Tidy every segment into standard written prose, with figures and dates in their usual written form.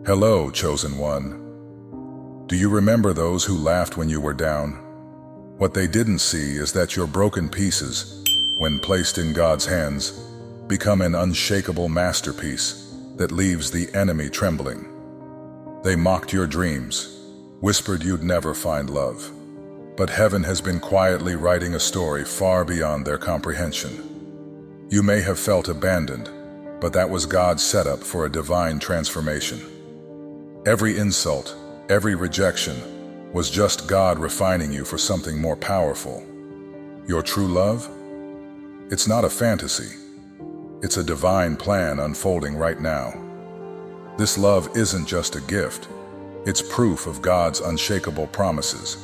Hello, chosen one. Do you remember those who laughed when you were down? What they didn't see is that your broken pieces, when placed in God's hands, become an unshakable masterpiece that leaves the enemy trembling. They mocked your dreams, whispered you'd never find love. But heaven has been quietly writing a story far beyond their comprehension. You may have felt abandoned, but that was God's setup for a divine transformation. Every insult, every rejection was just God refining you for something more powerful. Your true love? It's not a fantasy. It's a divine plan unfolding right now. This love isn't just a gift. It's proof of God's unshakable promises.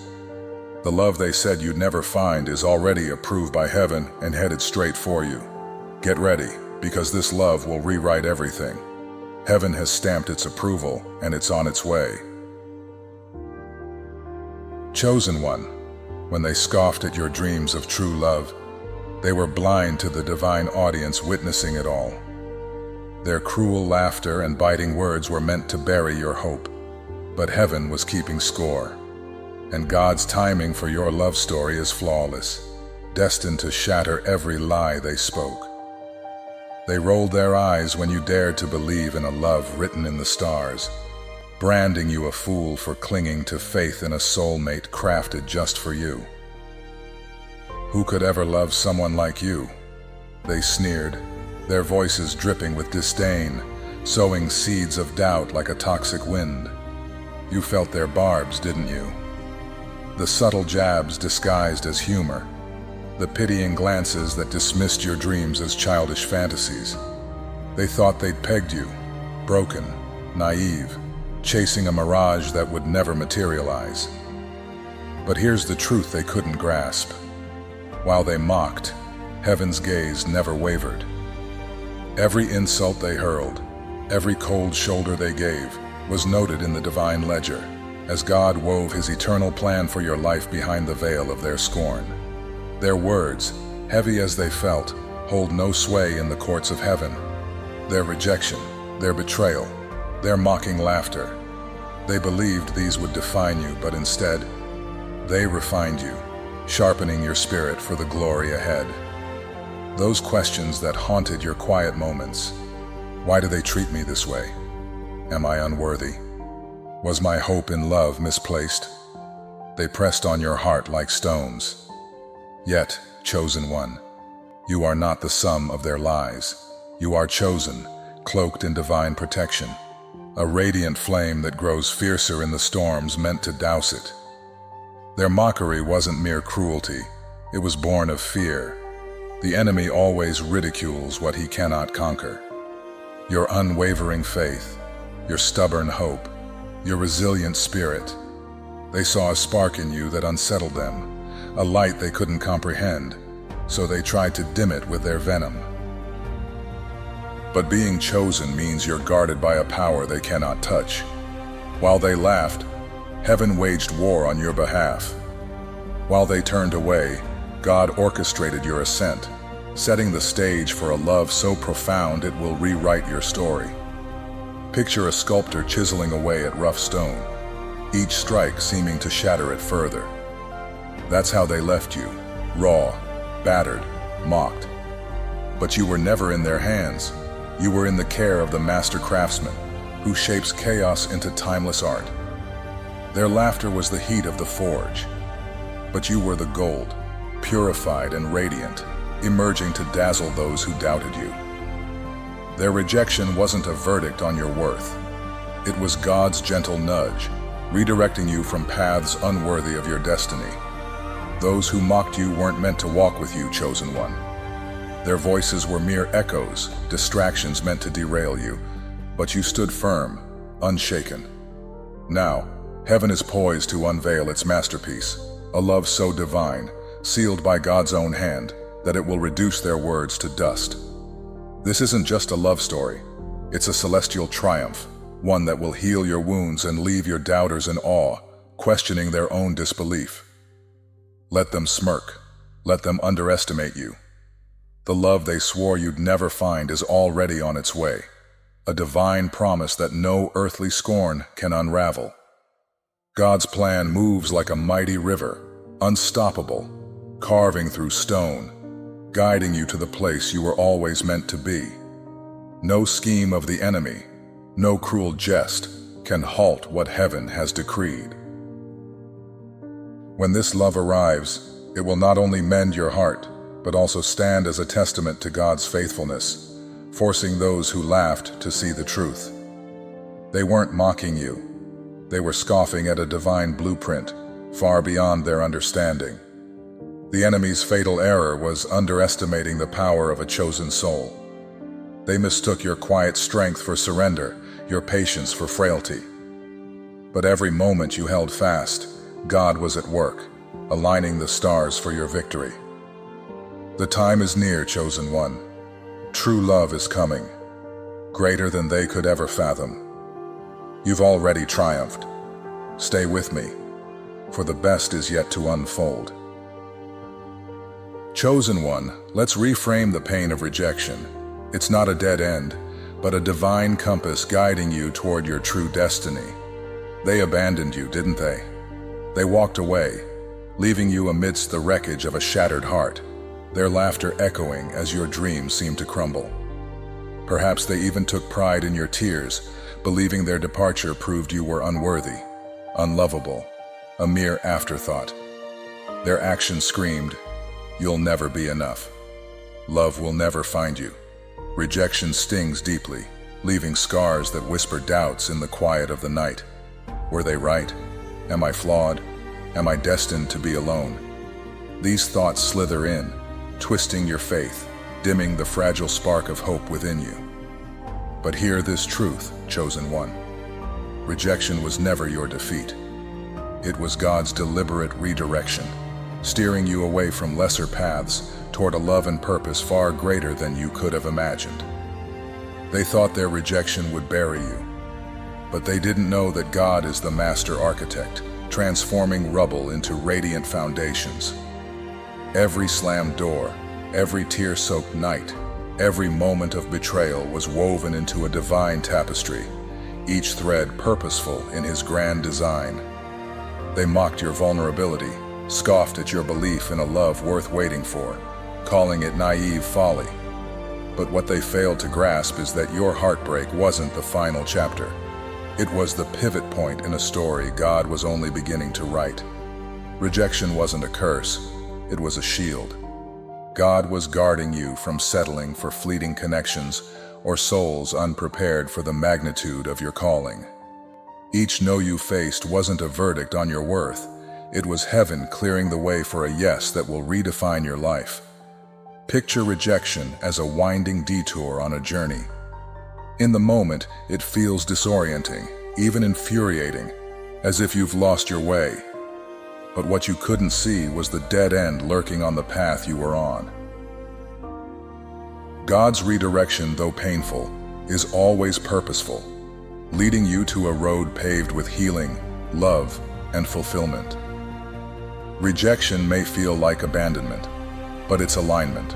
The love they said you'd never find is already approved by heaven and headed straight for you. Get ready, because this love will rewrite everything. Heaven has stamped its approval, and it's on its way. Chosen one, when they scoffed at your dreams of true love, they were blind to the divine audience witnessing it all. Their cruel laughter and biting words were meant to bury your hope, but heaven was keeping score. And God's timing for your love story is flawless, destined to shatter every lie they spoke. They rolled their eyes when you dared to believe in a love written in the stars, branding you a fool for clinging to faith in a soulmate crafted just for you. Who could ever love someone like you? They sneered, their voices dripping with disdain, sowing seeds of doubt like a toxic wind. You felt their barbs, didn't you? The subtle jabs disguised as humor, the pitying glances that dismissed your dreams as childish fantasies. They thought they'd pegged you, broken, naive, chasing a mirage that would never materialize. But here's the truth they couldn't grasp. While they mocked, heaven's gaze never wavered. Every insult they hurled, every cold shoulder they gave, was noted in the divine ledger, as God wove his eternal plan for your life behind the veil of their scorn. Their words, heavy as they felt, hold no sway in the courts of heaven. Their rejection, their betrayal, their mocking laughter. They believed these would define you, but instead, they refined you, sharpening your spirit for the glory ahead. Those questions that haunted your quiet moments. Why do they treat me this way? Am I unworthy? Was my hope in love misplaced? They pressed on your heart like stones. Yet, chosen one, you are not the sum of their lies. You are chosen, cloaked in divine protection, a radiant flame that grows fiercer in the storms meant to douse it. Their mockery wasn't mere cruelty, it was born of fear. The enemy always ridicules what he cannot conquer. Your unwavering faith, your stubborn hope, your resilient spirit, they saw a spark in you that unsettled them, a light they couldn't comprehend, so they tried to dim it with their venom. But being chosen means you're guarded by a power they cannot touch. While they laughed, heaven waged war on your behalf. While they turned away, God orchestrated your ascent, setting the stage for a love so profound it will rewrite your story. Picture a sculptor chiseling away at rough stone, each strike seeming to shatter it further. That's how they left you, raw, battered, mocked. But you were never in their hands. You were in the care of the master craftsman, who shapes chaos into timeless art. Their laughter was the heat of the forge, but you were the gold, purified and radiant, emerging to dazzle those who doubted you. Their rejection wasn't a verdict on your worth. It was God's gentle nudge, redirecting you from paths unworthy of your destiny. Those who mocked you weren't meant to walk with you, chosen one. Their voices were mere echoes, distractions meant to derail you, but you stood firm, unshaken. Now, heaven is poised to unveil its masterpiece, a love so divine, sealed by God's own hand, that it will reduce their words to dust. This isn't just a love story, it's a celestial triumph, one that will heal your wounds and leave your doubters in awe, questioning their own disbelief. Let them smirk. Let them underestimate you. The love they swore you'd never find is already on its way. a divine promise that no earthly scorn can unravel. God's plan moves like a mighty river, unstoppable, carving through stone, guiding you to the place you were always meant to be. No scheme of the enemy, no cruel jest can halt what heaven has decreed. When this love arrives, it will not only mend your heart, but also stand as a testament to God's faithfulness, forcing those who laughed to see the truth. They weren't mocking you. They were scoffing at a divine blueprint, far beyond their understanding. The enemy's fatal error was underestimating the power of a chosen soul. They mistook your quiet strength for surrender, your patience for frailty. But every moment you held fast, God was at work, aligning the stars for your victory. The time is near, chosen one. True love is coming, greater than they could ever fathom. You've already triumphed. Stay with me, for the best is yet to unfold. Chosen one, let's reframe the pain of rejection. It's not a dead end, but a divine compass guiding you toward your true destiny. They abandoned you, didn't they? They walked away, leaving you amidst the wreckage of a shattered heart, their laughter echoing as your dreams seemed to crumble. Perhaps they even took pride in your tears, believing their departure proved you were unworthy, unlovable, a mere afterthought. Their actions screamed, "You'll never be enough. Love will never find you." Rejection stings deeply, leaving scars that whisper doubts in the quiet of the night. Were they right? Am I flawed? Am I destined to be alone? These thoughts slither in, twisting your faith, dimming the fragile spark of hope within you. But hear this truth, chosen one. Rejection was never your defeat. It was God's deliberate redirection, steering you away from lesser paths toward a love and purpose far greater than you could have imagined. They thought their rejection would bury you, but they didn't know that God is the master architect, transforming rubble into radiant foundations. Every slammed door, every tear-soaked night, every moment of betrayal was woven into a divine tapestry, each thread purposeful in His grand design. They mocked your vulnerability, scoffed at your belief in a love worth waiting for, calling it naive folly. But what they failed to grasp is that your heartbreak wasn't the final chapter. It was the pivot point in a story God was only beginning to write. Rejection wasn't a curse, it was a shield. God was guarding you from settling for fleeting connections or souls unprepared for the magnitude of your calling. Each no you faced wasn't a verdict on your worth. It was heaven clearing the way for a yes that will redefine your life. Picture rejection as a winding detour on a journey. In the moment, it feels disorienting, even infuriating, as if you've lost your way. But what you couldn't see was the dead end lurking on the path you were on. God's redirection, though painful, is always purposeful, leading you to a road paved with healing, love, and fulfillment. Rejection may feel like abandonment, but it's alignment,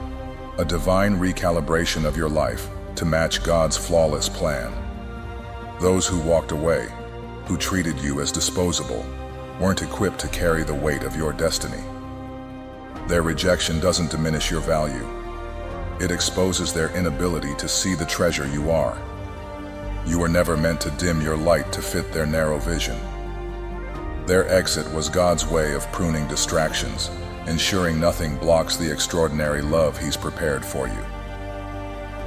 a divine recalibration of your life to match God's flawless plan. Those who walked away, who treated you as disposable, weren't equipped to carry the weight of your destiny. Their rejection doesn't diminish your value. It exposes their inability to see the treasure you are. You were never meant to dim your light to fit their narrow vision. Their exit was God's way of pruning distractions, ensuring nothing blocks the extraordinary love He's prepared for you.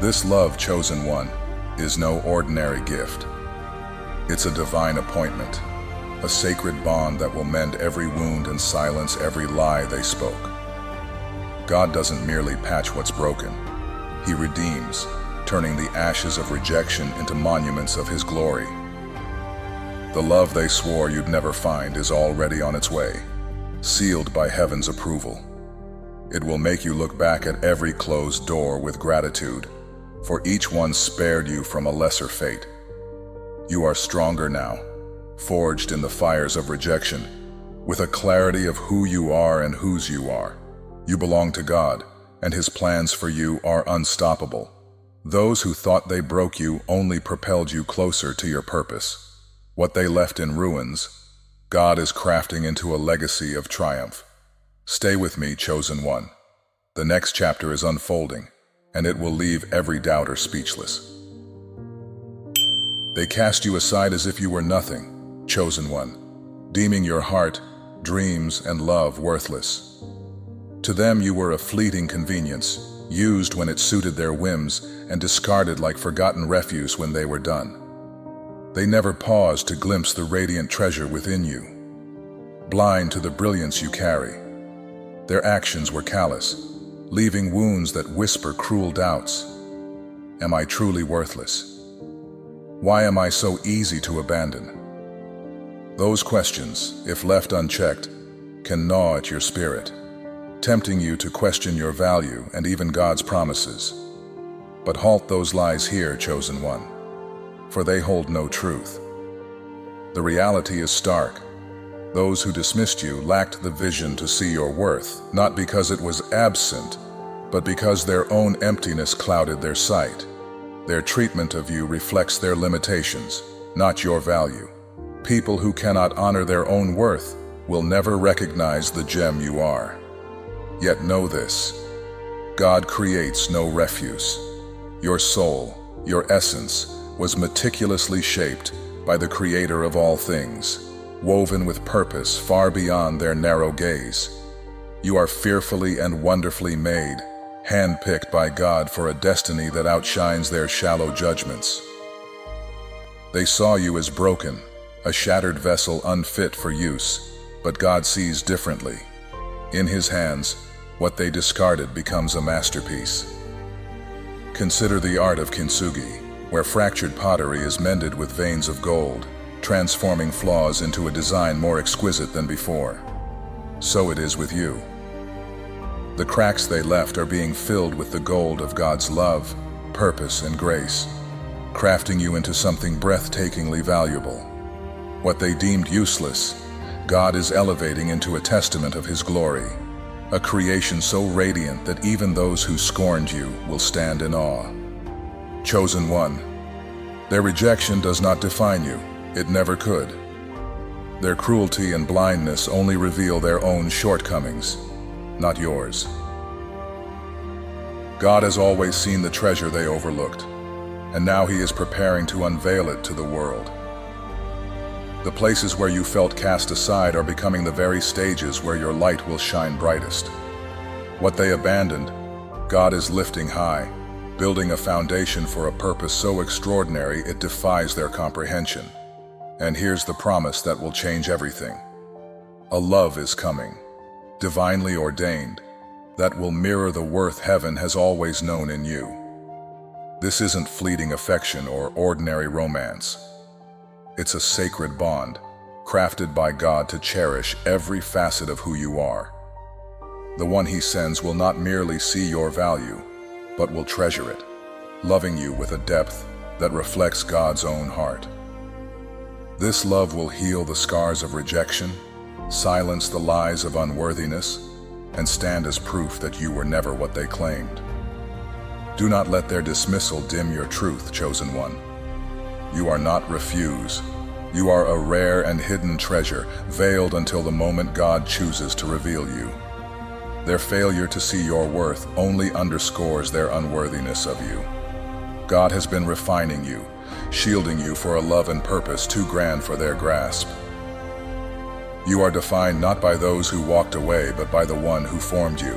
This love, chosen one, is no ordinary gift. It's a divine appointment, a sacred bond that will mend every wound and silence every lie they spoke. God doesn't merely patch what's broken. He redeems, turning the ashes of rejection into monuments of His glory. The love they swore you'd never find is already on its way, sealed by heaven's approval. It will make you look back at every closed door with gratitude, for each one spared you from a lesser fate. You are stronger now, forged in the fires of rejection, with a clarity of who you are and whose you are. You belong to God, and His plans for you are unstoppable. Those who thought they broke you only propelled you closer to your purpose. What they left in ruins, God is crafting into a legacy of triumph. Stay with me, chosen one. The next chapter is unfolding, and it will leave every doubter speechless. They cast you aside as if you were nothing, chosen one, deeming your heart, dreams, and love worthless. To them you were a fleeting convenience, used when it suited their whims and discarded like forgotten refuse when they were done. They never paused to glimpse the radiant treasure within you, blind to the brilliance you carry. Their actions were callous, leaving wounds that whisper cruel doubts. Am I truly worthless? Why am I so easy to abandon? Those questions, if left unchecked, can gnaw at your spirit, tempting you to question your value and even God's promises. But halt those lies here, chosen one, for they hold no truth. The reality is stark. Those who dismissed you lacked the vision to see your worth, not because it was absent, but because their own emptiness clouded their sight. Their treatment of you reflects their limitations, not your value. People who cannot honor their own worth will never recognize the gem you are. Yet know this: God creates no refuse. Your soul, your essence, was meticulously shaped by the Creator of all things, woven with purpose far beyond their narrow gaze. You are fearfully and wonderfully made, handpicked by God for a destiny that outshines their shallow judgments. They saw you as broken, a shattered vessel unfit for use, but God sees differently. In His hands, what they discarded becomes a masterpiece. Consider the art of kintsugi, where fractured pottery is mended with veins of gold, transforming flaws into a design more exquisite than before. So it is with you. The cracks they left are being filled with the gold of God's love, purpose, and grace, crafting you into something breathtakingly valuable. What they deemed useless, God is elevating into a testament of His glory, a creation so radiant that even those who scorned you will stand in awe. Chosen one, their rejection does not define you. It never could. Their cruelty and blindness only reveal their own shortcomings, not yours. God has always seen the treasure they overlooked, and now He is preparing to unveil it to the world. The places where you felt cast aside are becoming the very stages where your light will shine brightest. What they abandoned, God is lifting high, building a foundation for a purpose so extraordinary it defies their comprehension. And here's the promise that will change everything. A love is coming, divinely ordained, that will mirror the worth heaven has always known in you. This isn't fleeting affection or ordinary romance. It's a sacred bond, crafted by God to cherish every facet of who you are. The one He sends will not merely see your value, but will treasure it, loving you with a depth that reflects God's own heart. This love will heal the scars of rejection, silence the lies of unworthiness, and stand as proof that you were never what they claimed. Do not let their dismissal dim your truth, chosen one. You are not refuse. You are a rare and hidden treasure, veiled until the moment God chooses to reveal you. Their failure to see your worth only underscores their unworthiness of you. God has been refining you, shielding you for a love and purpose too grand for their grasp. You are defined not by those who walked away, but by the one who formed you,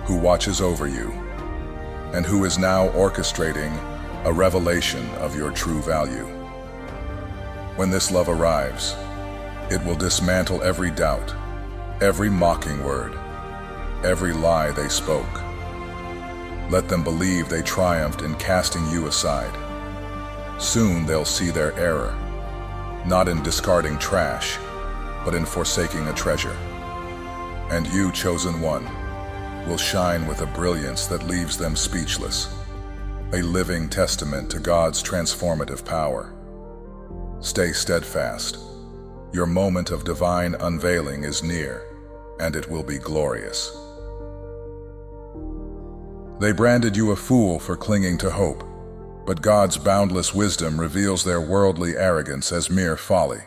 who watches over you, and who is now orchestrating a revelation of your true value. When this love arrives, it will dismantle every doubt, every mocking word, every lie they spoke. Let them believe they triumphed in casting you aside. Soon they'll see their error, not in discarding trash, but in forsaking a treasure. And you, chosen one, will shine with a brilliance that leaves them speechless, a living testament to God's transformative power. Stay steadfast. Your moment of divine unveiling is near, and it will be glorious. They branded you a fool for clinging to hope, but God's boundless wisdom reveals their worldly arrogance as mere folly.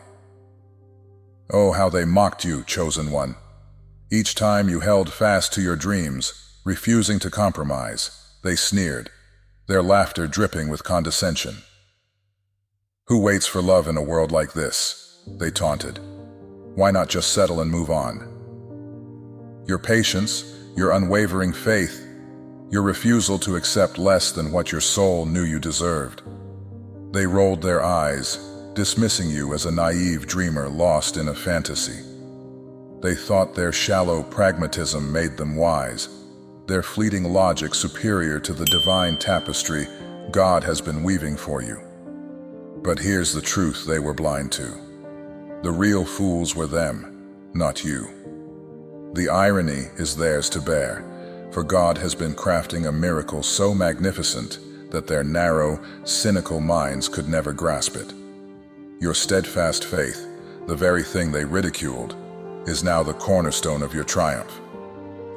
Oh, how they mocked you, chosen one. Each time you held fast to your dreams, refusing to compromise, they sneered, their laughter dripping with condescension. Who waits for love in a world like this? They taunted. Why not just settle and move on? Your patience, your unwavering faith, your refusal to accept less than what your soul knew you deserved. They rolled their eyes, dismissing you as a naive dreamer lost in a fantasy. They thought their shallow pragmatism made them wise, their fleeting logic superior to the divine tapestry God has been weaving for you. But here's the truth they were blind to. The real fools were them, not you. The irony is theirs to bear, for God has been crafting a miracle so magnificent that their narrow, cynical minds could never grasp it. Your steadfast faith, the very thing they ridiculed, is now the cornerstone of your triumph.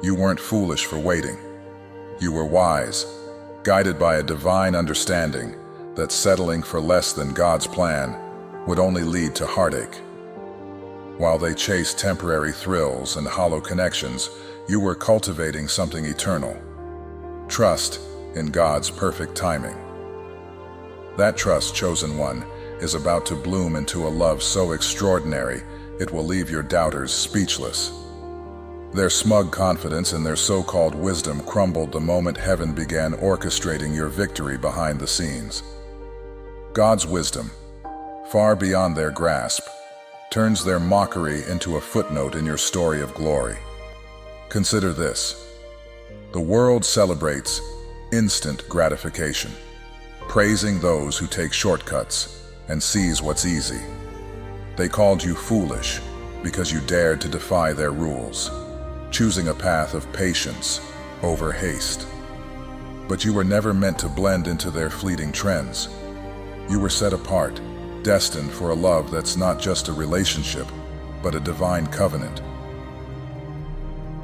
You weren't foolish for waiting. You were wise, guided by a divine understanding that settling for less than God's plan would only lead to heartache. While they chased temporary thrills and hollow connections, you were cultivating something eternal. Trust in God's perfect timing. That trust, chosen one, is about to bloom into a love so extraordinary it will leave your doubters speechless. Their smug confidence and their so-called wisdom crumbled the moment heaven began orchestrating your victory behind the scenes. God's wisdom, far beyond their grasp, turns their mockery into a footnote in your story of glory. Consider this. The world celebrates instant gratification, praising those who take shortcuts and seize what's easy. They called you foolish because you dared to defy their rules, choosing a path of patience over haste. But you were never meant to blend into their fleeting trends. You were set apart, destined for a love that's not just a relationship, but a divine covenant.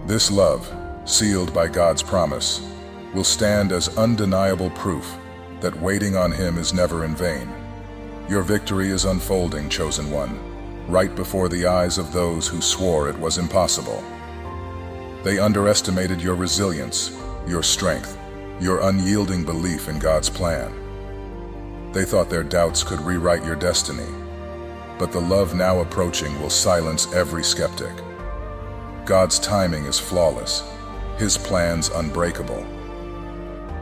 This love, sealed by God's promise, will stand as undeniable proof that waiting on Him is never in vain. Your victory is unfolding, chosen one, right before the eyes of those who swore it was impossible. They underestimated your resilience, your strength, your unyielding belief in God's plan. They thought their doubts could rewrite your destiny, but the love now approaching will silence every skeptic. God's timing is flawless, His plans unbreakable.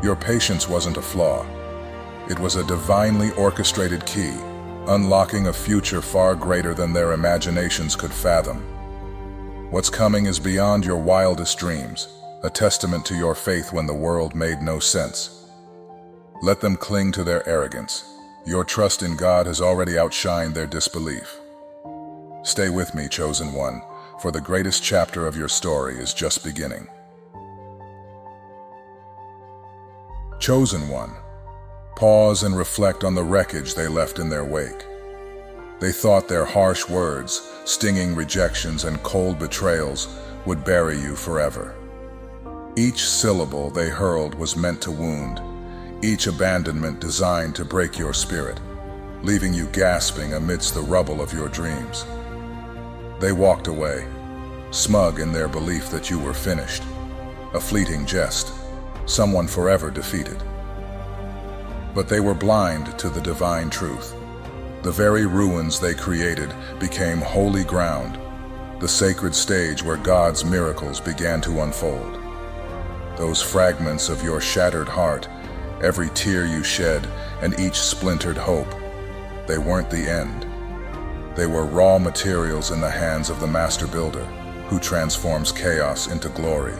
Your patience wasn't a flaw. It was a divinely orchestrated key, unlocking a future far greater than their imaginations could fathom. What's coming is beyond your wildest dreams, a testament to your faith when the world made no sense. Let them cling to their arrogance. Your trust in God has already outshined their disbelief. Stay with me, chosen one, for the greatest chapter of your story is just beginning. Chosen one, pause and reflect on the wreckage they left in their wake. They thought their harsh words, stinging rejections, and cold betrayals would bury you forever. Each syllable they hurled was meant to wound, each abandonment designed to break your spirit, leaving you gasping amidst the rubble of your dreams. They walked away, smug in their belief that you were finished, a fleeting jest, someone forever defeated. But they were blind to the divine truth. The very ruins they created became holy ground, the sacred stage where God's miracles began to unfold. Those fragments of your shattered heart, every tear you shed, and each splintered hope, they weren't the end. They were raw materials in the hands of the master builder, who transforms chaos into glory.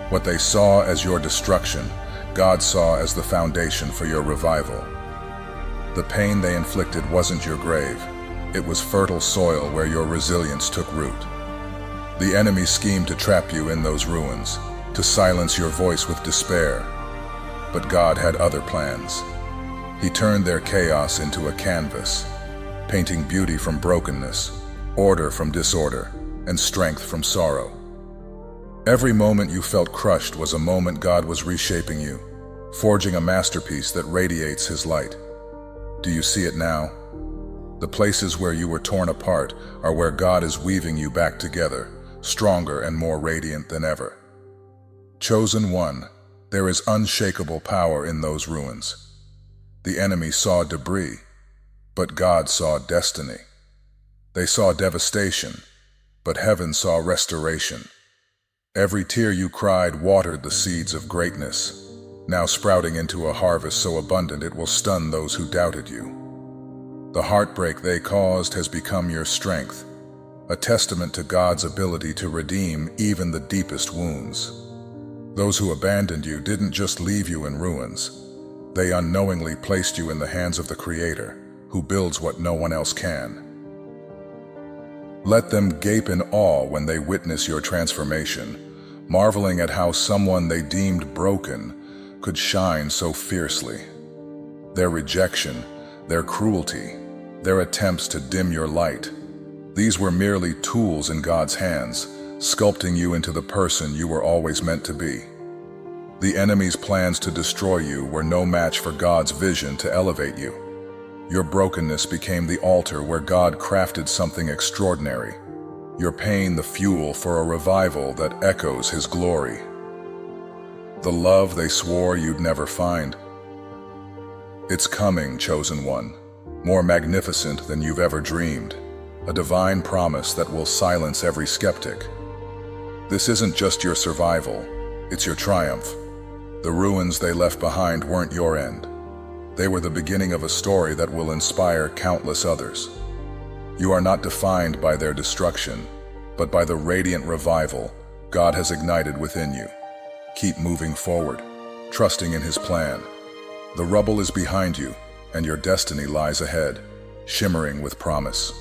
What they saw as your destruction, God saw as the foundation for your revival. The pain they inflicted wasn't your grave. It was fertile soil where your resilience took root. The enemy schemed to trap you in those ruins, to silence your voice with despair. But God had other plans. He turned their chaos into a canvas, painting beauty from brokenness, order from disorder, and strength from sorrow. Every moment you felt crushed was a moment God was reshaping you, forging a masterpiece that radiates His light. Do you see it now? The places where you were torn apart are where God is weaving you back together, stronger and more radiant than ever. Chosen one, there is unshakable power in those ruins. The enemy saw debris, but God saw destiny. They saw devastation, but heaven saw restoration. Every tear you cried watered the seeds of greatness, now sprouting into a harvest so abundant it will stun those who doubted you. The heartbreak they caused has become your strength, a testament to God's ability to redeem even the deepest wounds. Those who abandoned you didn't just leave you in ruins. They unknowingly placed you in the hands of the Creator, who builds what no one else can. Let them gape in awe when they witness your transformation, marveling at how someone they deemed broken could shine so fiercely. Their rejection, their cruelty, their attempts to dim your light, these were merely tools in God's hands, sculpting you into the person you were always meant to be. The enemy's plans to destroy you were no match for God's vision to elevate you. Your brokenness became the altar where God crafted something extraordinary, your pain the fuel for a revival that echoes His glory. The love they swore you'd never find. It's coming, chosen one, more magnificent than you've ever dreamed, a divine promise that will silence every skeptic. This isn't just your survival, it's your triumph. The ruins they left behind weren't your end. They were the beginning of a story that will inspire countless others. You are not defined by their destruction, but by the radiant revival God has ignited within you. Keep moving forward, trusting in His plan. The rubble is behind you, and your destiny lies ahead, shimmering with promise.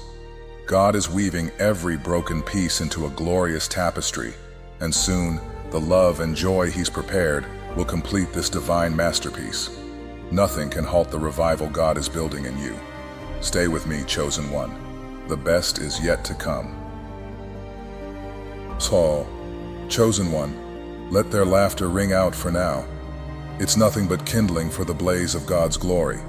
God is weaving every broken piece into a glorious tapestry, and soon, the love and joy He's prepared will complete this divine masterpiece. Nothing can halt the revival God is building in you. Stay with me, chosen one. The best is yet to come. Saul, chosen one, let their laughter ring out for now. It's nothing but kindling for the blaze of God's glory.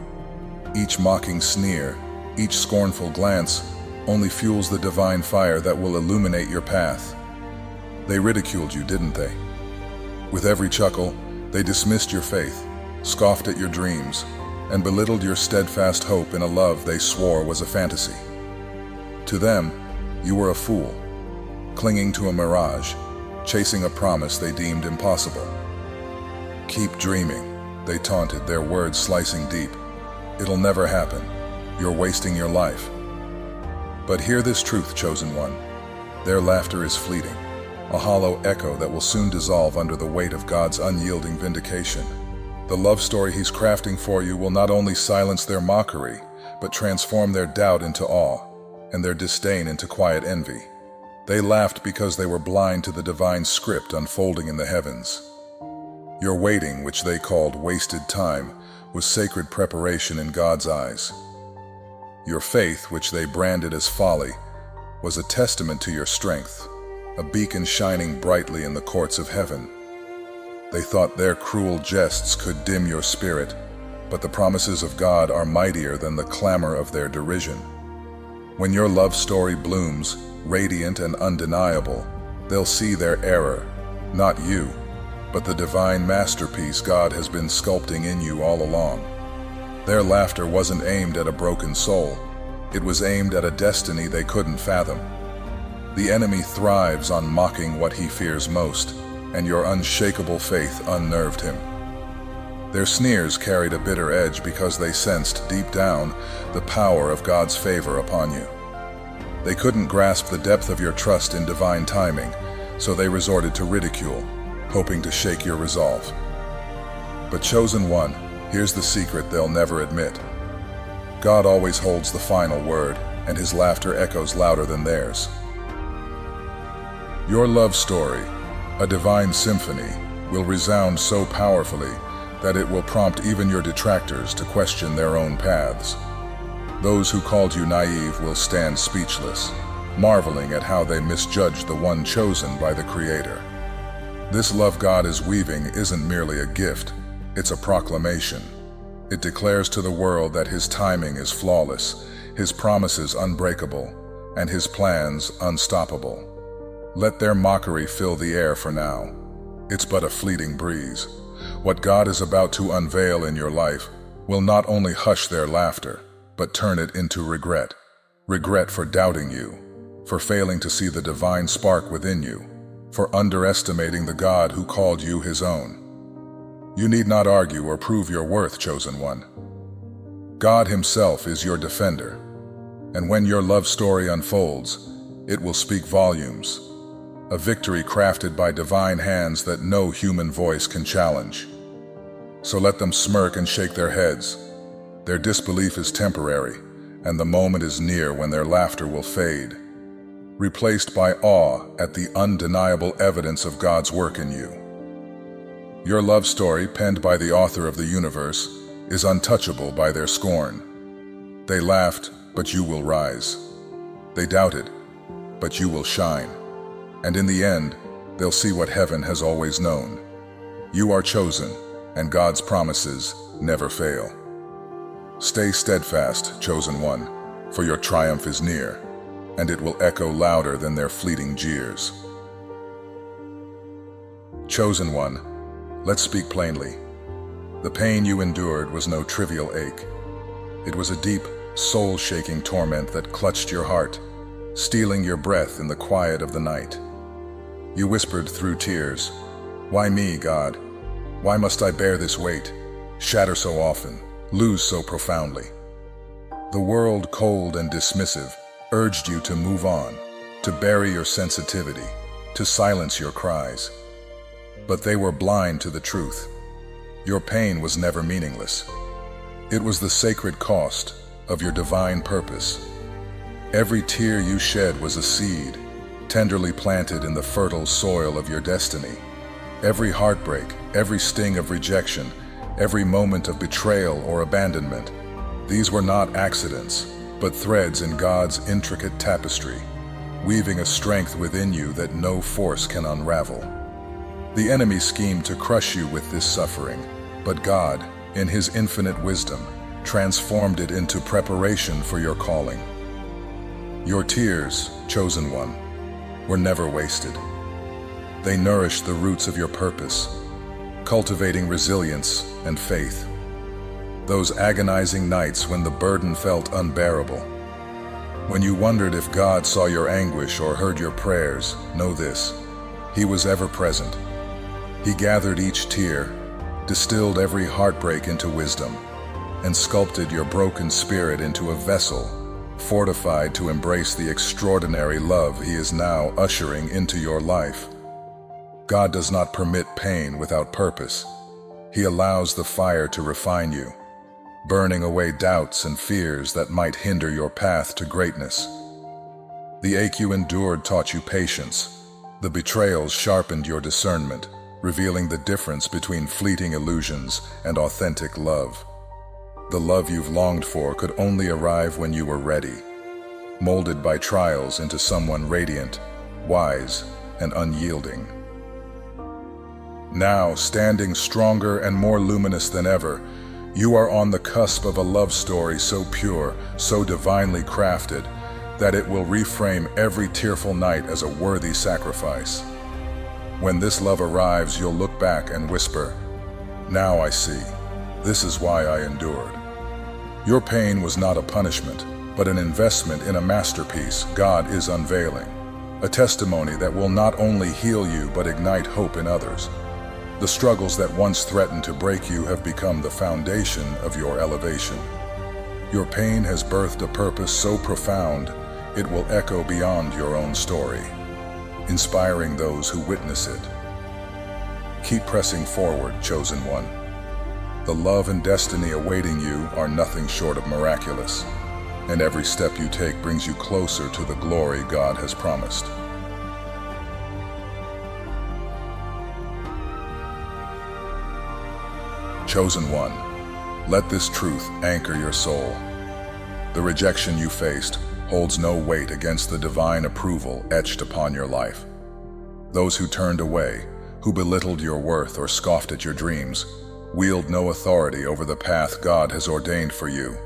Each mocking sneer, each scornful glance, only fuels the divine fire that will illuminate your path. They ridiculed you, didn't they? With every chuckle, they dismissed your faith, scoffed at your dreams, and belittled your steadfast hope in a love they swore was a fantasy. To them, you were a fool, clinging to a mirage, chasing a promise they deemed impossible. Keep dreaming, they taunted, their words slicing deep. It'll never happen. You're wasting your life. But hear this truth, chosen one. Their laughter is fleeting, a hollow echo that will soon dissolve under the weight of God's unyielding vindication. The love story He's crafting for you will not only silence their mockery, but transform their doubt into awe, and their disdain into quiet envy. They laughed because they were blind to the divine script unfolding in the heavens. Your waiting, which they called wasted time, was sacred preparation in God's eyes. Your faith, which they branded as folly, was a testament to your strength, a beacon shining brightly in the courts of heaven. They thought their cruel jests could dim your spirit, but the promises of God are mightier than the clamor of their derision. When your love story blooms, radiant and undeniable, they'll see their error, not you, but the divine masterpiece God has been sculpting in you all along. Their laughter wasn't aimed at a broken soul. It was aimed at a destiny they couldn't fathom. The enemy thrives on mocking what he fears most, and your unshakable faith unnerved him. Their sneers carried a bitter edge because they sensed deep down the power of God's favor upon you. They couldn't grasp the depth of your trust in divine timing, so they resorted to ridicule, hoping to shake your resolve. But chosen one, here's the secret they'll never admit. God always holds the final word, and His laughter echoes louder than theirs. Your love story, a divine symphony, will resound so powerfully that it will prompt even your detractors to question their own paths. Those who called you naive will stand speechless, marveling at how they misjudged the one chosen by the Creator. This love God is weaving isn't merely a gift, it's a proclamation. It declares to the world that His timing is flawless, His promises unbreakable, and His plans unstoppable. Let their mockery fill the air for now. It's but a fleeting breeze. What God is about to unveil in your life will not only hush their laughter, but turn it into regret. Regret for doubting you, for failing to see the divine spark within you, for underestimating the God who called you His own. You need not argue or prove your worth, chosen one. God Himself is your defender, and when your love story unfolds, it will speak volumes, a victory crafted by divine hands that no human voice can challenge. So let them smirk and shake their heads. Their disbelief is temporary, and the moment is near when their laughter will fade, replaced by awe at the undeniable evidence of God's work in you. Your love story, penned by the author of the universe, is untouchable by their scorn. They laughed, but you will rise. They doubted, but you will shine. And in the end, they'll see what heaven has always known. You are chosen, and God's promises never fail. Stay steadfast, chosen one, for your triumph is near, and it will echo louder than their fleeting jeers. Chosen one, let's speak plainly. The pain you endured was no trivial ache. It was a deep, soul-shaking torment that clutched your heart, stealing your breath in the quiet of the night. You whispered through tears, "Why me, God? Why must I bear this weight, shatter so often, lose so profoundly?" The world, cold and dismissive, urged you to move on, to bury your sensitivity, to silence your cries. But they were blind to the truth. Your pain was never meaningless. It was the sacred cost of your divine purpose. Every tear you shed was a seed, tenderly planted in the fertile soil of your destiny. Every heartbreak, every sting of rejection, every moment of betrayal or abandonment, these were not accidents, but threads in God's intricate tapestry, weaving a strength within you that no force can unravel. The enemy schemed to crush you with this suffering, but God, in His infinite wisdom, transformed it into preparation for your calling. Your tears, chosen one, were never wasted. They nourished the roots of your purpose, cultivating resilience and faith. Those agonizing nights when the burden felt unbearable, when you wondered if God saw your anguish or heard your prayers, know this: He was ever present. He gathered each tear, distilled every heartbreak into wisdom, and sculpted your broken spirit into a vessel, fortified to embrace the extraordinary love He is now ushering into your life. God does not permit pain without purpose. He allows the fire to refine you, burning away doubts and fears that might hinder your path to greatness. The ache you endured taught you patience. The betrayals sharpened your discernment, revealing the difference between fleeting illusions and authentic love. The love you've longed for could only arrive when you were ready, molded by trials into someone radiant, wise, and unyielding. Now, standing stronger and more luminous than ever, you are on the cusp of a love story so pure, so divinely crafted, that it will reframe every tearful night as a worthy sacrifice. When this love arrives, you'll look back and whisper, "Now I see. This is why I endured." Your pain was not a punishment, but an investment in a masterpiece God is unveiling, a testimony that will not only heal you but ignite hope in others. The struggles that once threatened to break you have become the foundation of your elevation. Your pain has birthed a purpose so profound, it will echo beyond your own story, inspiring those who witness it. Keep pressing forward, chosen one. The love and destiny awaiting you are nothing short of miraculous, and every step you take brings you closer to the glory God has promised. Chosen one, let this truth anchor your soul. The rejection you faced holds no weight against the divine approval etched upon your life. Those who turned away, who belittled your worth or scoffed at your dreams, wield no authority over the path God has ordained for you.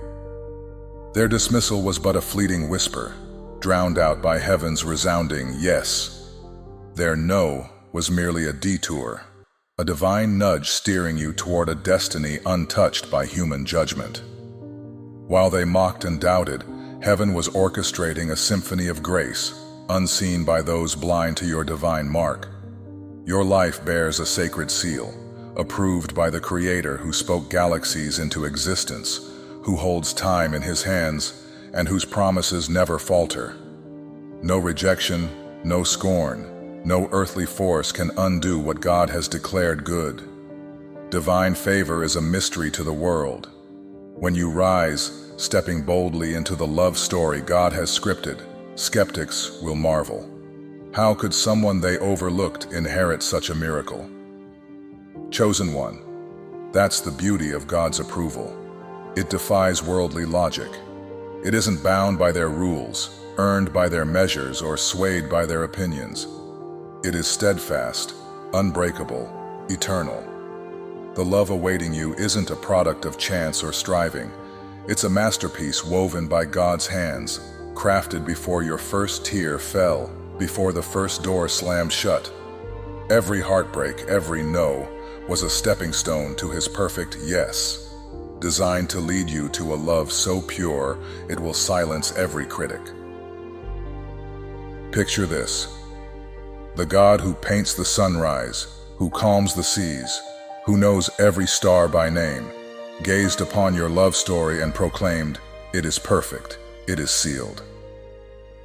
Their dismissal was but a fleeting whisper, drowned out by heaven's resounding yes. Their no was merely a detour, a divine nudge steering you toward a destiny untouched by human judgment. While they mocked and doubted, heaven was orchestrating a symphony of grace, unseen by those blind to your divine mark. Your life bears a sacred seal, approved by the Creator who spoke galaxies into existence, who holds time in His hands, and whose promises never falter. No rejection, no scorn, no earthly force can undo what God has declared good. Divine favor is a mystery to the world. When you rise, stepping boldly into the love story God has scripted, skeptics will marvel. How could someone they overlooked inherit such a miracle? Chosen one. That's the beauty of God's approval. It defies worldly logic. It isn't bound by their rules, earned by their measures, or swayed by their opinions. It is steadfast, unbreakable, eternal. The love awaiting you isn't a product of chance or striving. It's a masterpiece woven by God's hands, crafted before your first tear fell, before the first door slammed shut. Every heartbreak, every no, was a stepping stone to His perfect yes, designed to lead you to a love so pure it will silence every critic. Picture this: the God who paints the sunrise, who calms the seas, who knows every star by name, gazed upon your love story and proclaimed, "It is perfect, it is sealed."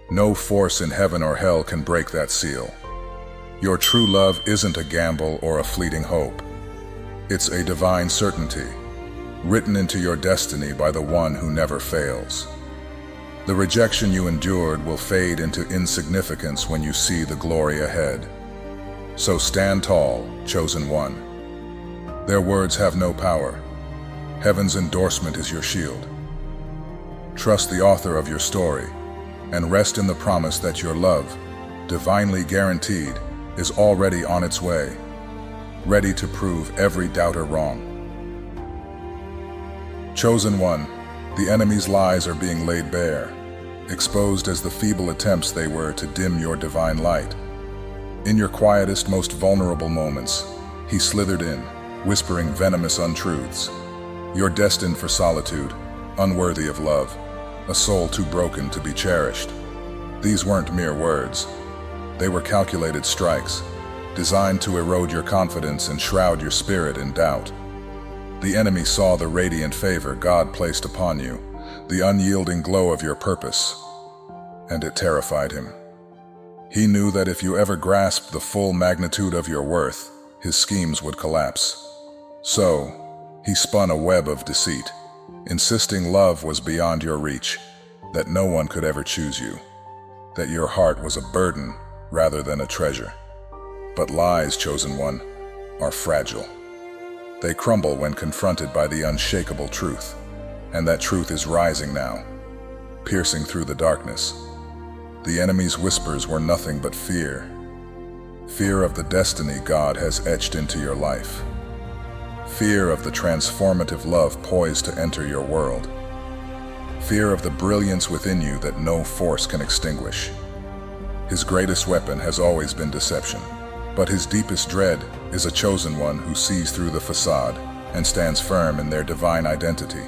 No force in heaven or hell can break that seal. Your true love isn't a gamble or a fleeting hope. It's a divine certainty, written into your destiny by the one who never fails. The rejection you endured will fade into insignificance when you see the glory ahead. So stand tall, chosen one. Their words have no power. Heaven's endorsement is your shield. Trust the author of your story, and rest in the promise that your love, divinely guaranteed, is already on its way, ready to prove every doubter wrong. Chosen one, the enemy's lies are being laid bare, exposed as the feeble attempts they were to dim your divine light. In your quietest, most vulnerable moments, he slithered in, whispering venomous untruths. You're destined for solitude, unworthy of love, a soul too broken to be cherished. These weren't mere words. They were calculated strikes, designed to erode your confidence and shroud your spirit in doubt. The enemy saw the radiant favor God placed upon you, the unyielding glow of your purpose, and it terrified him. He knew that if you ever grasped the full magnitude of your worth, his schemes would collapse. So, he spun a web of deceit, insisting love was beyond your reach, that no one could ever choose you, that your heart was a burden rather than a treasure. But lies, chosen one, are fragile. They crumble when confronted by the unshakable truth, and that truth is rising now, piercing through the darkness. The enemy's whispers were nothing but fear. Fear of the destiny God has etched into your life. Fear of the transformative love poised to enter your world. Fear of the brilliance within you that no force can extinguish. His greatest weapon has always been deception, but his deepest dread is a chosen one who sees through the facade and stands firm in their divine identity.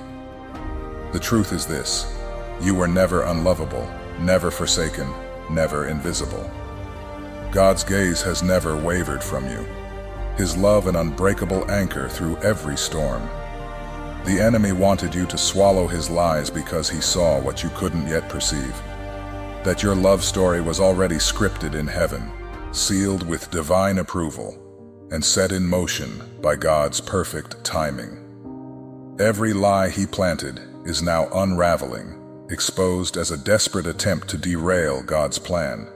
The truth is this: you were never unlovable, never forsaken, never invisible. God's gaze has never wavered from you, his love an unbreakable anchor through every storm. The enemy wanted you to swallow his lies because he saw what you couldn't yet perceive, that your love story was already scripted in heaven, sealed with divine approval, and set in motion by God's perfect timing. Every lie he planted is now unraveling, exposed as a desperate attempt to derail God's plan.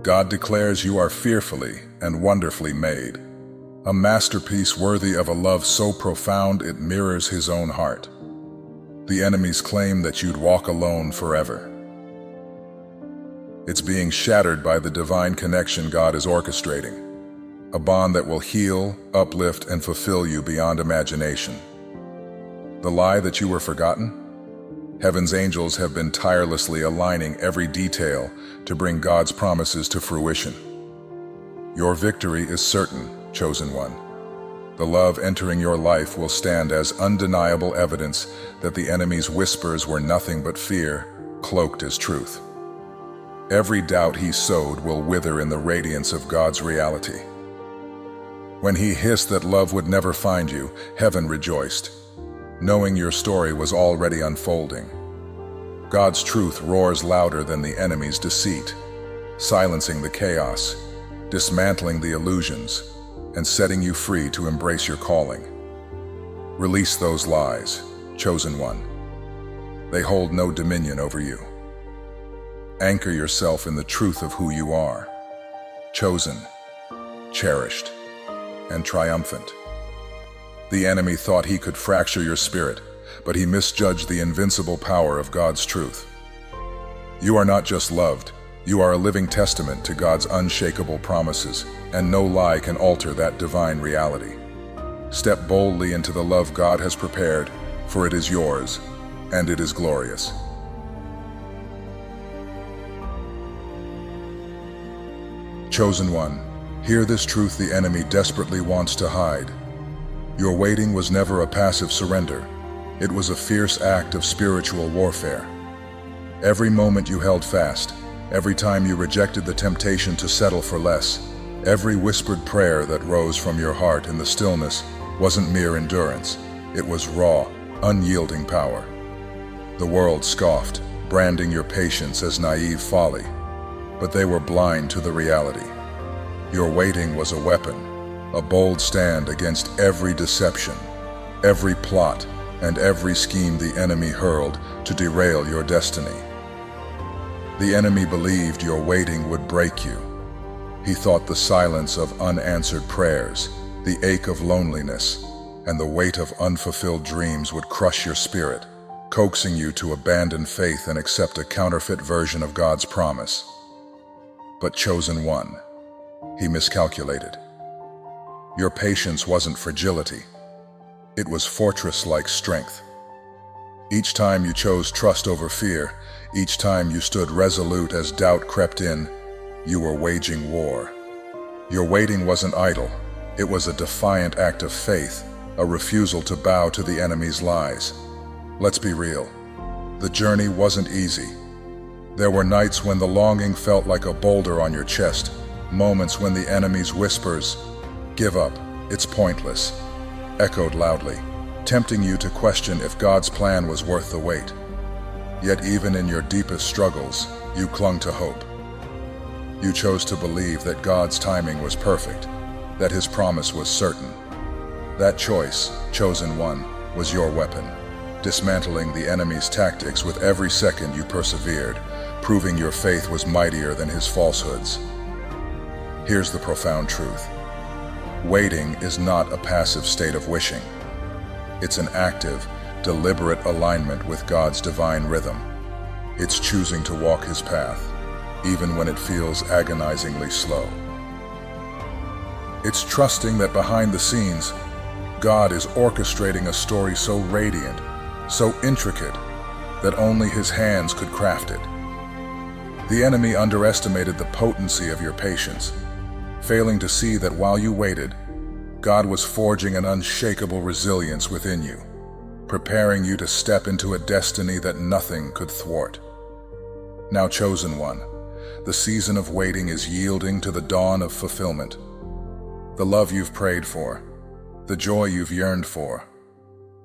God declares you are fearfully and wonderfully made, a masterpiece worthy of a love so profound it mirrors his own heart. The enemy's claim that you'd walk alone forever, it's being shattered by the divine connection God is orchestrating. a bond that will heal, uplift, and fulfill you beyond imagination. The lie that you were forgotten? Heaven's angels have been tirelessly aligning every detail to bring God's promises to fruition. Your victory is certain, chosen one. The love entering your life will stand as undeniable evidence that the enemy's whispers were nothing but fear, cloaked as truth. Every doubt he sowed will wither in the radiance of God's reality. When he hissed that love would never find you, heaven rejoiced, knowing your story was already unfolding. God's truth roars louder than the enemy's deceit, silencing the chaos, dismantling the illusions, and setting you free to embrace your calling. Release those lies, chosen one. They hold no dominion over you. Anchor yourself in the truth of who you are, chosen, cherished, and triumphant. The enemy thought he could fracture your spirit, but he misjudged the invincible power of God's truth. You are not just loved, you are a living testament to God's unshakable promises, and no lie can alter that divine reality. Step boldly into the love God has prepared, for it is yours, and it is glorious. Chosen one, hear this truth the enemy desperately wants to hide. Your waiting was never a passive surrender. It was a fierce act of spiritual warfare. Every moment you held fast, every time you rejected the temptation to settle for less, every whispered prayer that rose from your heart in the stillness wasn't mere endurance. It was raw, unyielding power. The world scoffed, branding your patience as naive folly, but they were blind to the reality. Your waiting was a weapon, a bold stand against every deception, every plot, and every scheme the enemy hurled to derail your destiny. The enemy believed your waiting would break you. He thought the silence of unanswered prayers, the ache of loneliness, and the weight of unfulfilled dreams would crush your spirit, coaxing you to abandon faith and accept a counterfeit version of God's promise. But chosen one, he miscalculated. Your patience wasn't fragility. It was fortress-like strength. Each time you chose trust over fear, each time you stood resolute as doubt crept in, you were waging war. Your waiting wasn't idle. It was a defiant act of faith, a refusal to bow to the enemy's lies. Let's be real. The journey wasn't easy. There were nights when the longing felt like a boulder on your chest, moments when the enemy's whispers, "Give up, it's pointless," echoed loudly, tempting you to question if God's plan was worth the wait. Yet even in your deepest struggles, you clung to hope. You chose to believe that God's timing was perfect, that His promise was certain. That choice, chosen one, was your weapon, dismantling the enemy's tactics with every second you persevered, proving your faith was mightier than his falsehoods. Here's the profound truth. Waiting is not a passive state of wishing. It's an active, deliberate alignment with God's divine rhythm. It's choosing to walk His path, even when it feels agonizingly slow. It's trusting that behind the scenes, God is orchestrating a story so radiant, so intricate, that only His hands could craft it. The enemy underestimated the potency of your patience, failing to see that while you waited, God was forging an unshakable resilience within you, preparing you to step into a destiny that nothing could thwart. Now, chosen one, the season of waiting is yielding to the dawn of fulfillment. The love you've prayed for, the joy you've yearned for,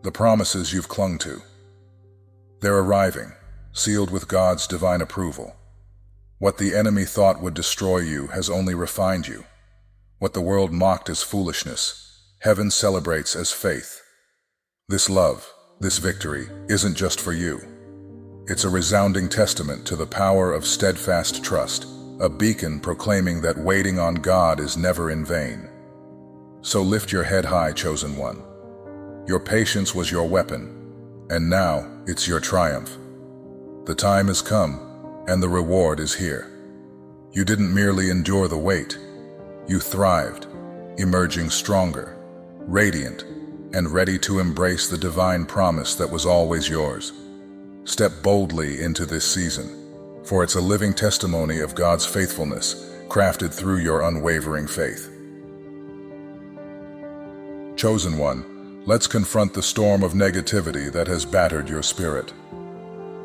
the promises you've clung to, they're arriving, sealed with God's divine approval. What the enemy thought would destroy you has only refined you. What the world mocked as foolishness, heaven celebrates as faith. This love, this victory, isn't just for you. It's a resounding testament to the power of steadfast trust, a beacon proclaiming that waiting on God is never in vain. So lift your head high, chosen one. Your patience was your weapon, and now it's your triumph. The time has come, and the reward is here. You didn't merely endure the wait. You thrived, emerging stronger, radiant, and ready to embrace the divine promise that was always yours. Step boldly into this season, for it's a living testimony of God's faithfulness, crafted through your unwavering faith. Chosen one, let's confront the storm of negativity that has battered your spirit.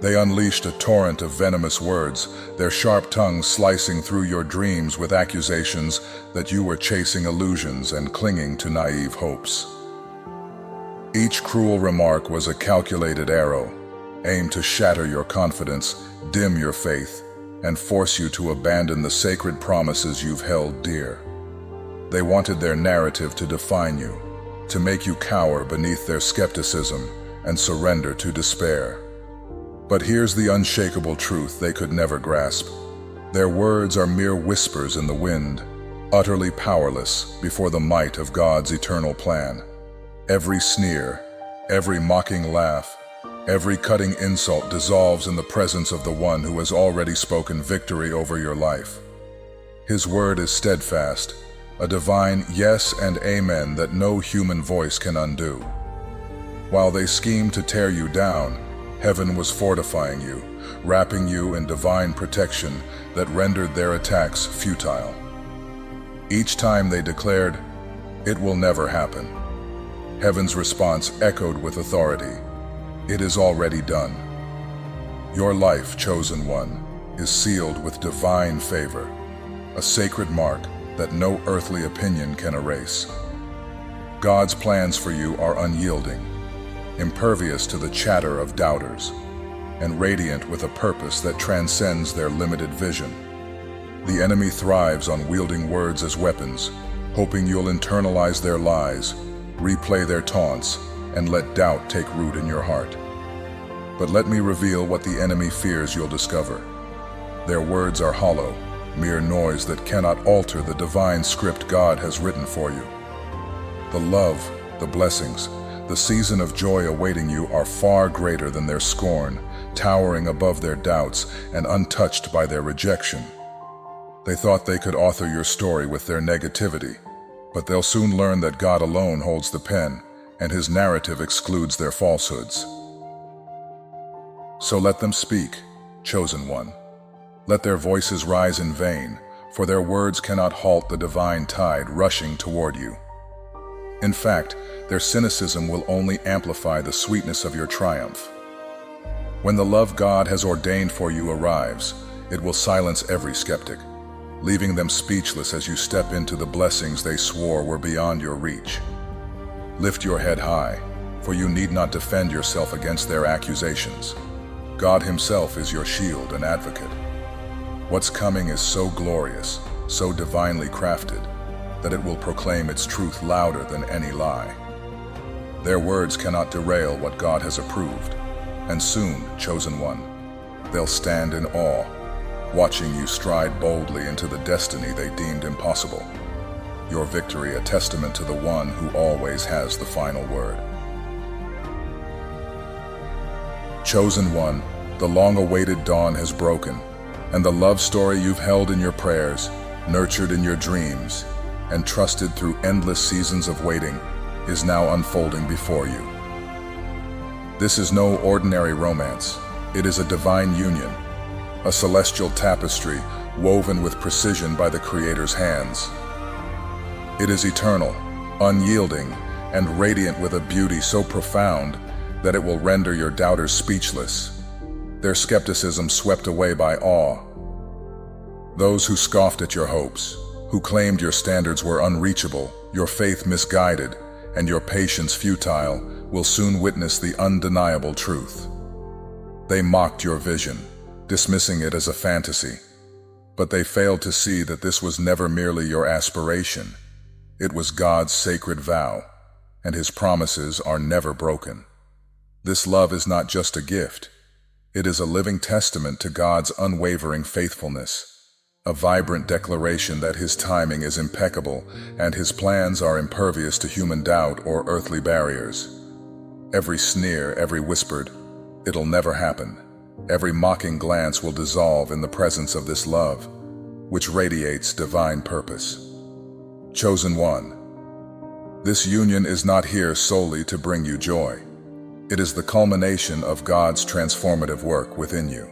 They unleashed a torrent of venomous words, their sharp tongues slicing through your dreams with accusations that you were chasing illusions and clinging to naive hopes. Each cruel remark was a calculated arrow, aimed to shatter your confidence, dim your faith, and force you to abandon the sacred promises you've held dear. They wanted their narrative to define you, to make you cower beneath their skepticism and surrender to despair. But here's the unshakable truth they could never grasp. Their words are mere whispers in the wind, utterly powerless before the might of God's eternal plan. Every sneer, every mocking laugh, every cutting insult dissolves in the presence of the one who has already spoken victory over your life. His word is steadfast, a divine yes and amen that no human voice can undo. While they schemed to tear you down, heaven was fortifying you, wrapping you in divine protection that rendered their attacks futile. Each time they declared, "It will never happen," heaven's response echoed with authority, "It is already done." Your life, chosen one, is sealed with divine favor, a sacred mark that no earthly opinion can erase. God's plans for you are unyielding, impervious to the chatter of doubters, and radiant with a purpose that transcends their limited vision. The enemy thrives on wielding words as weapons, hoping you'll internalize their lies, replay their taunts, and let doubt take root in your heart. But let me reveal what the enemy fears you'll discover. Their words are hollow, mere noise that cannot alter the divine script God has written for you. The love, the blessings, the season of joy awaiting you are far greater than their scorn, towering above their doubts and untouched by their rejection. They thought they could author your story with their negativity, but they'll soon learn that God alone holds the pen, and his narrative excludes their falsehoods. So let them speak, chosen one. Let their voices rise in vain, for their words cannot halt the divine tide rushing toward you. In fact, their cynicism will only amplify the sweetness of your triumph. When the love God has ordained for you arrives, it will silence every skeptic, leaving them speechless as you step into the blessings they swore were beyond your reach. Lift your head high, for you need not defend yourself against their accusations. God himself is your shield and advocate. What's coming is so glorious, so divinely crafted, that it will proclaim its truth louder than any lie. Their words cannot derail what God has approved, and soon, chosen one, they'll stand in awe, watching you stride boldly into the destiny they deemed impossible. Your victory a testament to the one who always has the final word. Chosen one, the long-awaited dawn has broken, and the love story you've held in your prayers, nurtured in your dreams, and trusted through endless seasons of waiting is now unfolding before you. This is no ordinary romance. It is a divine union, a celestial tapestry woven with precision by the Creator's hands. It is eternal, unyielding, and radiant with a beauty so profound that it will render your doubters speechless, their skepticism swept away by awe. Those who scoffed at your hopes, who claimed your standards were unreachable, your faith misguided, and your patience futile, will soon witness the undeniable truth. They mocked your vision, dismissing it as a fantasy, but they failed to see that this was never merely your aspiration. It was God's sacred vow, and his promises are never broken. This love is not just a gift. It is a living testament to God's unwavering faithfulness, a vibrant declaration that his timing is impeccable and his plans are impervious to human doubt or earthly barriers. Every sneer, every whispered, "It'll never happen," every mocking glance will dissolve in the presence of this love, which radiates divine purpose. Chosen one, This union is not here solely to bring you joy. It is the culmination of God's transformative work within you.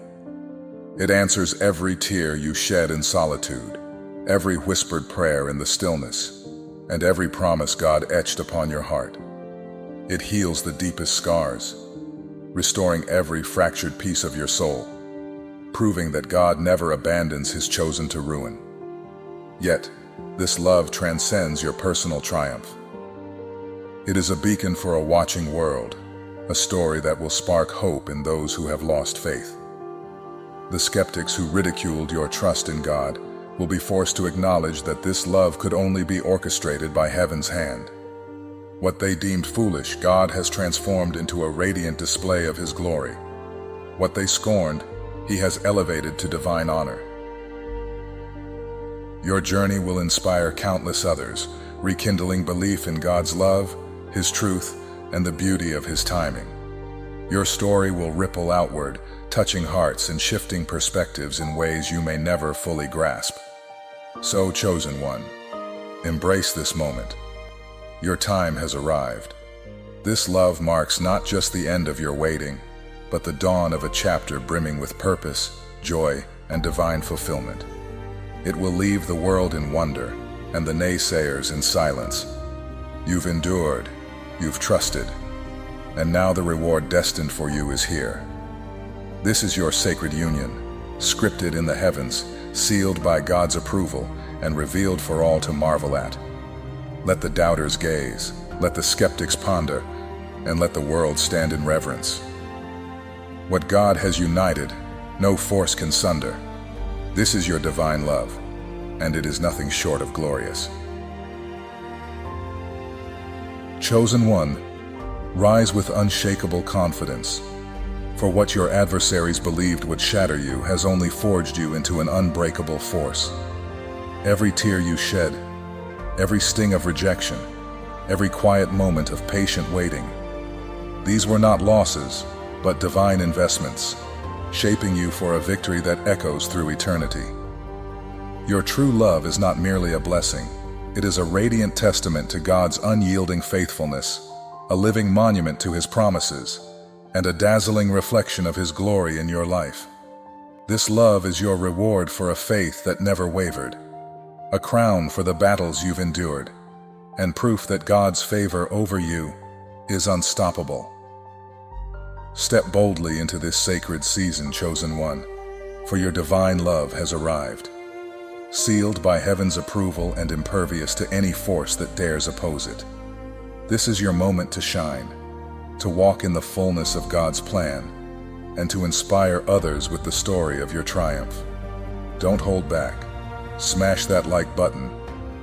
It answers every tear you shed in solitude, every whispered prayer in the stillness, and every promise God etched upon your heart. It heals the deepest scars, restoring every fractured piece of your soul, proving that God never abandons His chosen to ruin. Yet, this love transcends your personal triumph. It is a beacon for a watching world, a story that will spark hope in those who have lost faith. The skeptics who ridiculed your trust in God will be forced to acknowledge that this love could only be orchestrated by heaven's hand. What they deemed foolish, God has transformed into a radiant display of His glory. What they scorned, He has elevated to divine honor. Your journey will inspire countless others, rekindling belief in God's love, His truth, and the beauty of His timing. Your story will ripple outward, touching hearts and shifting perspectives in ways you may never fully grasp. So, chosen one, embrace this moment. Your time has arrived. This love marks not just the end of your waiting, but the dawn of a chapter brimming with purpose, joy, and divine fulfillment. It will leave the world in wonder and the naysayers in silence. You've endured, you've trusted, and now the reward destined for you is here. This is your sacred union, scripted in the heavens, sealed by God's approval, and revealed for all to marvel at. Let the doubters gaze, let the skeptics ponder, and let the world stand in reverence. What God has united, no force can sunder. This is your divine love, and it is nothing short of glorious. Chosen one, rise with unshakable confidence, for what your adversaries believed would shatter you has only forged you into an unbreakable force. Every tear you shed, every sting of rejection, every quiet moment of patient waiting, these were not losses, but divine investments, shaping you for a victory that echoes through eternity. Your true love is not merely a blessing, it is a radiant testament to God's unyielding faithfulness, a living monument to His promises, and a dazzling reflection of His glory in your life. This love is your reward for a faith that never wavered, a crown for the battles you've endured, and proof that God's favor over you is unstoppable. Step boldly into this sacred season, chosen one, for your divine love has arrived, sealed by heaven's approval and impervious to any force that dares oppose it. This is your moment to shine, to walk in the fullness of God's plan, and to inspire others with the story of your triumph. Don't hold back. Smash that like button,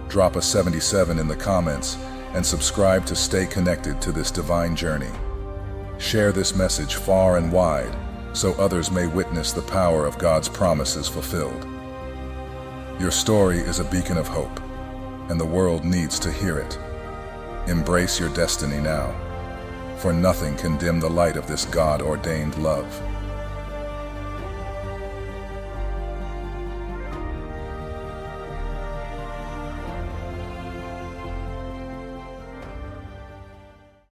drop a 77 in the comments, and subscribe to stay connected to this divine journey. Share this message far and wide so others may witness the power of God's promises fulfilled. Your story is a beacon of hope, and the world needs to hear it. Embrace your destiny now, for nothing can dim the light of this God-ordained love.